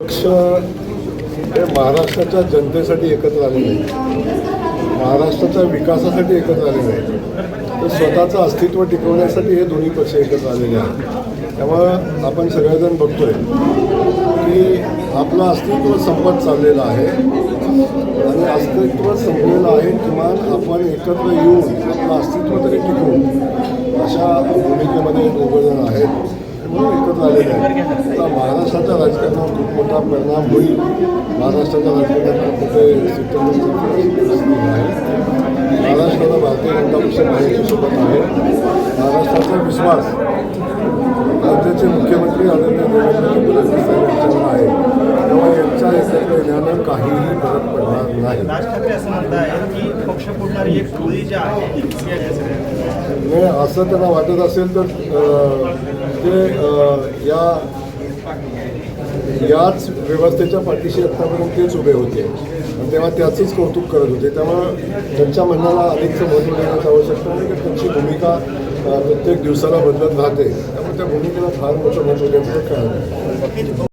पक्ष हे महाराष्ट्राच्या जनतेसाठी एकत्र आलेले आहेत, महाराष्ट्राच्या विकासासाठी एकत्र आलेले आहेत, तर स्वतःचं अस्तित्व टिकवण्यासाठी हे दोन्ही पक्ष एकत्र आलेले आहेत. त्यामुळं आपण सगळेजण बघतोय की आपलं अस्तित्व संपत चाललेलं आहे आणि अस्तित्व संपलेलं आहे. किमान आपण एकत्र येऊन आपलं अस्तित्व तरी टिकवून अशा भूमिकेमध्ये दोघंजण आहेत म्हणून एकत्र आलेले आहेत. आता महाराष्ट्राच्या राजकारणावर खूप मोठा परिणाम होईल. महाराष्ट्राच्या राजकारणात कुठे परिस्थिती आहे. महाराष्ट्राला भारतीय जनता पक्ष महायुतीसोबत आहे. महाराष्ट्राचा विश्वास राज्याचे मुख्यमंत्री आदरणीय देवेंद्र फडणवीस यांच्यावर आहे. त्यामुळे यांच्या एकत्र येण्यानं काहीही फरक पडणार नाही. राज ठाकरे असं म्हणत आहेत की पक्ष फोडणारी एक टोळी जी आहे नाही, असं त्यांना वाटत असेल तर ते याच व्यवस्थेच्या पाठीशी आत्तापर्यंत तेच उभे होते आणि तेव्हा त्याचंच कौतुक करत होते. त्यामुळं त्यांच्या म्हणण्याला अधिकचं महत्त्व देण्याची आवश्यकता नाही की त्यांची भूमिका प्रत्येक दिवसाला बदलत राहते. त्यामुळे त्या भूमिकेला फार मोठं महत्त्व द्यायचं काय